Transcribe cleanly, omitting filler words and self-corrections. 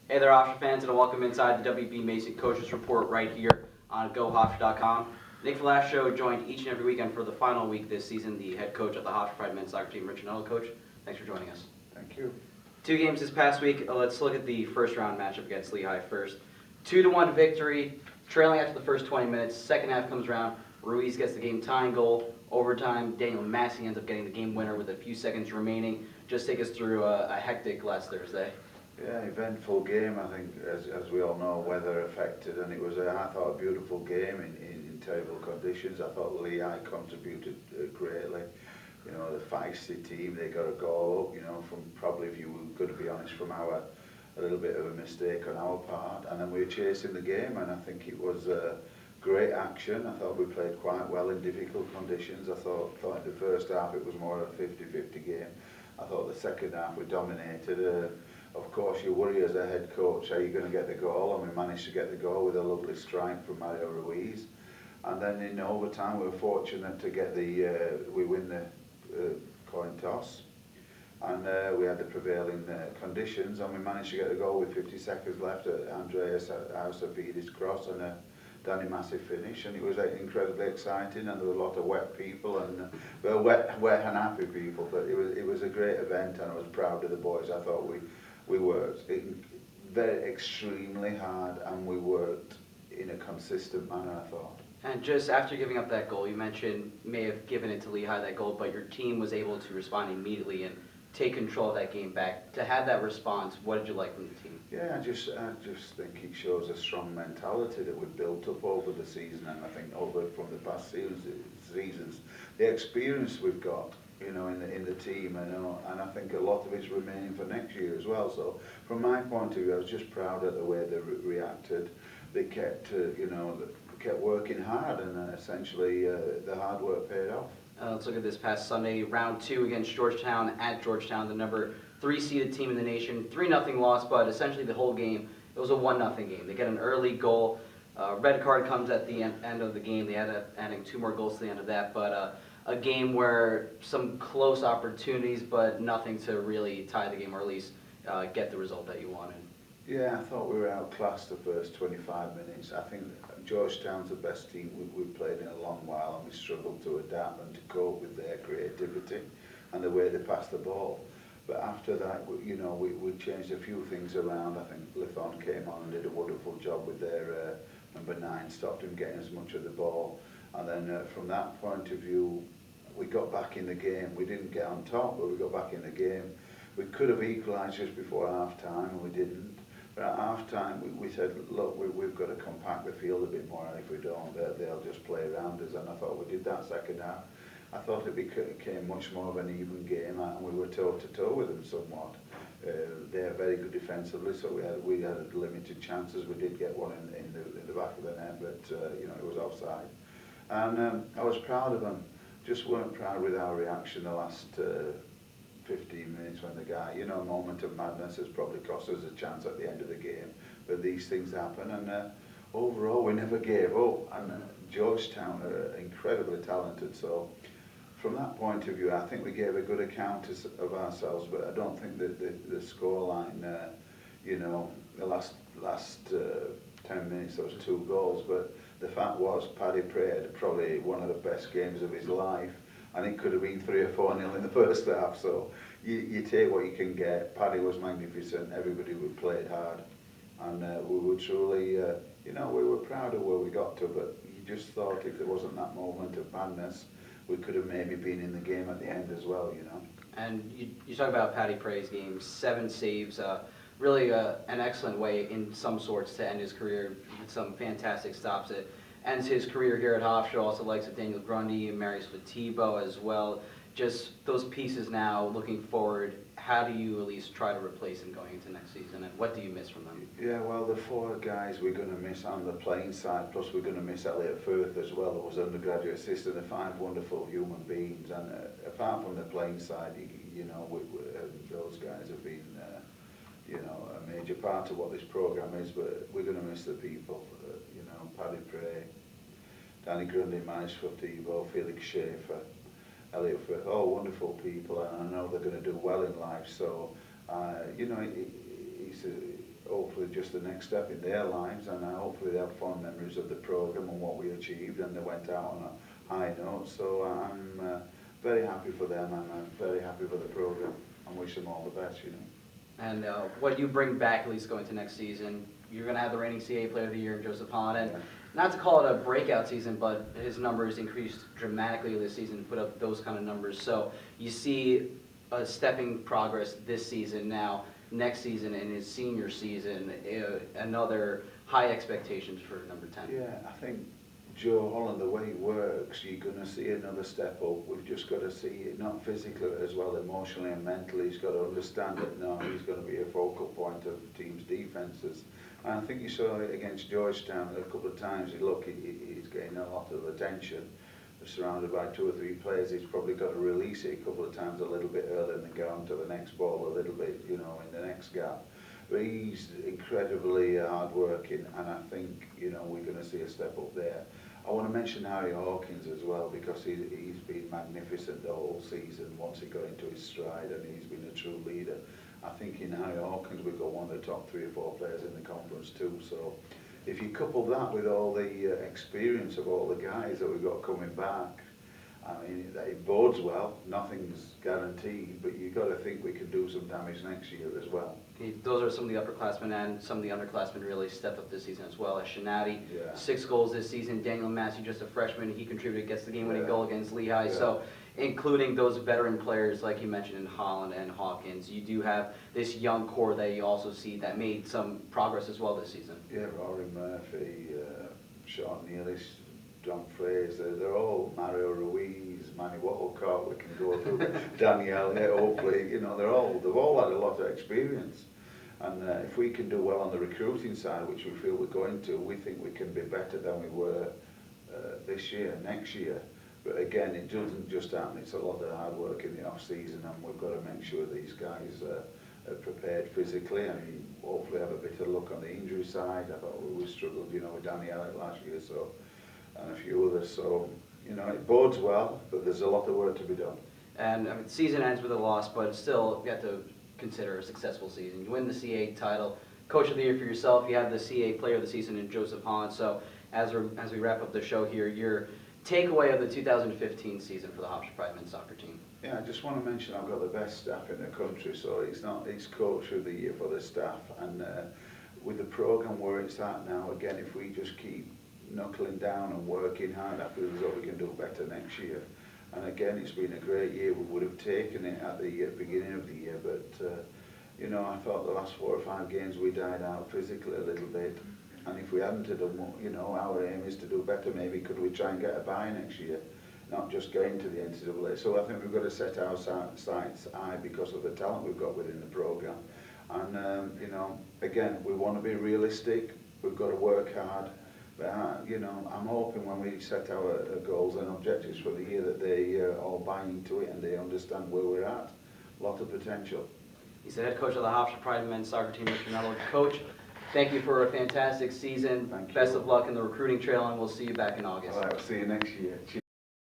Hey there, Hofstra fans, and welcome inside the WB Mason Coaches Report right here on GoHofstra.com. Nick Velasco joined each and every weekend for the final week this season, the head coach of the Hofstra Pride men's soccer team, Nuttall. Coach, thanks for joining us. Thank you. 2 games this past week. Let's look at the first round matchup against Lehigh first. 2-1 victory, trailing after the first 20 minutes. Second half comes around. Ruiz gets the game tying goal. Overtime, Daniel Massey ends up getting the game winner with a few seconds remaining. Just take us through a hectic last Thursday. Yeah, eventful game. I think, as we all know, weather affected, and it was, I thought, a beautiful game in terrible conditions. I thought Lehigh contributed greatly. You know, the feisty team, they got a goal up, you know, from probably, if you were going to be honest, from a little bit of a mistake on our part. And then we were chasing the game, and I think it was great action. I thought we played quite well in difficult conditions. I thought in the first half it was more a 50-50 game. I thought the second half we dominated. Of course, you worry as a head coach, are you going to get the goal? And we managed to get the goal with a lovely strike from Mario Ruiz. And then in overtime, we were fortunate to get we win the coin toss. And we had the prevailing conditions, and we managed to get the goal with 50 seconds left at Andreas Ausapides' cross and a Danny Massey finish. And it was incredibly exciting, and there were a lot of wet people, and well, wet and happy people. But it was a great event, and I was proud of the boys. I thought we worked very extremely hard, and we worked in a consistent manner, I thought. And just after giving up that goal, you mentioned may have given it to Lehigh, that goal, but your team was able to respond immediately and take control of that game back. To have that response, what did you like from the team? Yeah, I just think it shows a strong mentality that we've built up over the season, and I think over from the past seasons, the experience we've got, you know, in the team, you know, and I think a lot of it's remaining for next year as well. So from my point of view, I was just proud of the way they reacted. They kept, kept working hard, and essentially the hard work paid off. Let's look at this past Sunday, round 2 against Georgetown at Georgetown, the number 3 seeded team in the nation. 3-0 loss, but essentially the whole game, it was a 1-0 game. They get an early goal. Red card comes at the end of the game. They ended up adding 2 more goals to the end of that, but a game where some close opportunities, but nothing to really tie the game or at least get the result that you wanted. Yeah, I thought we were outclassed the first 25 minutes. I think Georgetown's the best team we've played in a long while, and we struggled to adapt and to cope with their creativity and the way they passed the ball. But after that, we changed a few things around. I think Lehigh came on and did a wonderful job with their number 9, stopped him getting as much of the ball. And then from that point of view, we got back in the game. We didn't get on top, but we got back in the game. We could have equalised just before half-time, and we didn't. But at half-time, we said, look, we've got to compact the field a bit more, and if we don't, they'll just play around us. And I thought we did that second half. I thought it became much more of an even game, and we were toe-to-toe with them somewhat. They are very good defensively, so we had limited chances. We did get one in the back of the net, but it was offside. And I was proud of them. Just weren't proud with our reaction the last 15 minutes when the guy, a moment of madness has probably cost us a chance at the end of the game. But these things happen, and overall we never gave up. And Georgetown are incredibly talented, so from that point of view, I think we gave a good account of ourselves. But I don't think that the scoreline, the last 10 minutes there was 2 goals. But the fact was, Paddy Pray had probably one of the best games of his life. And it could have been 3 or 4-0 in the first half. So you take what you can get. Paddy was magnificent. Everybody played hard, and we were truly, we were proud of where we got to. But you just thought if there wasn't that moment of madness, we could have maybe been in the game at the end as well. And you talk about Paddy Pray's game, 7 saves. Really an excellent way in some sorts to end his career. Some fantastic stops. It ends his career here at Hofstra. Also likes of Daniel Grundy and Marius Fatibo as well. Just those pieces now, looking forward, how do you at least try to replace him going into next season, and what do you miss from them? Yeah, well, the 4 guys we're going to miss on the playing side, plus we're going to miss Elliot Firth as well, who was undergraduate assistant. They're 5 wonderful human beings, and apart from the playing side, those guys have been a major part of what this program is. But we're going to miss the people, Paddy Pray, Danny Grundy, Marius Fatibo, Felix Schaefer, Elliot Firth, all wonderful people, and I know they're going to do well in life. So, he's hopefully just the next step in their lives, and hopefully they have fond memories of the programme and what we achieved, and they went out on a high note. So I'm very happy for them, and I'm very happy for the programme, and wish them all the best, you know. And what you bring back, at least going to next season, you're going to have the reigning CAA Player of the Year in Joseph Hahn, and not to call it a breakout season, but his numbers increased dramatically this season to put up those kind of numbers. So you see a stepping progress this season. Now, next season in his senior season, another high expectations for number 10. Yeah, I think Joe Holland, the way he works, you're going to see another step up. We've just got to see it, not physically as well, emotionally and mentally. He's got to understand that now he's going to be a focal point of teams' defences. And I think you saw it against Georgetown a couple of times. Look, he's getting a lot of attention. Surrounded by 2 or 3 players, he's probably got to release it a couple of times a little bit earlier and then get on to the next ball a little bit, you know, in the next gap. But he's incredibly hard-working, and I think, you know, we're going to see a step up there. I want to mention Harry Hawkins as well, because he's been magnificent the whole season once he got into his stride, and he's been a true leader. I think in Harry Hawkins we've got one of the top 3 or 4 players in the conference too. So if you couple that with all the experience of all the guys that we've got coming back, I mean, it bodes well. Nothing's guaranteed, but you've got to think we can do some damage next year as well. Those are some of the upperclassmen, and some of the underclassmen really stepped up this season as well. As Shinati, Yeah. 6 goals this season. Daniel Massey, just a freshman, he contributed, gets the game-winning goal against Lehigh. Yeah. So, including those veteran players like you mentioned in Holland and Hawkins, you do have this young core that you also see that made some progress as well this season. Yeah, Rory Murphy, Sean Nealis, John Fraser, they're all Mario Ruiz, Manny Wattlecott, we can go through Danielle, yeah, hopefully, you know, they've all had a lot of experience. And if we can do well on the recruiting side, which we feel we're going to, we think we can be better than we were this year, next year. But again, it doesn't just happen, it's a lot of hard work in the off-season, and we've got to make sure these guys are prepared physically. I mean, hopefully have a bit of luck on the injury side. I thought we struggled, you know, with Danny Alec last year, so, and a few others. So, you know, it bodes well, but there's a lot of work to be done. And I mean, season ends with a loss, but still, you have to consider a successful season. You win the CAA title, Coach of the Year for yourself. You have the CAA Player of the Season in Joseph Hahn. So, as we wrap up the show here, your takeaway of the 2015 season for the Hofstra Pride men's soccer team. Yeah, I just want to mention I've got the best staff in the country, so it's Coach of the Year for the staff, and with the programme where it's at now, again, if we just keep knuckling down and working hard, I feel as though we can do better next year. And again, it's been a great year. We would have taken it at the beginning of the year, but you know, I thought the last 4 or 5 games we died out physically a little bit. And if we hadn't done, you know, our aim is to do better. Maybe could we try and get a bye next year, not just get into the NCAA. So I think we've got to set our sights high because of the talent we've got within the programme. And you know, again, we want to be realistic. We've got to work hard. But you know, I'm hoping when we set our goals and objectives for the year that they all buy into it and they understand where we're at. A lot of potential. He's the head coach of the Hofstra Pride men's soccer team, Mr. Nuttall. Coach, thank you for a fantastic season. Thank you. Best of luck in the recruiting trail, and we'll see you back in August. All right, we'll see you next year. Cheers.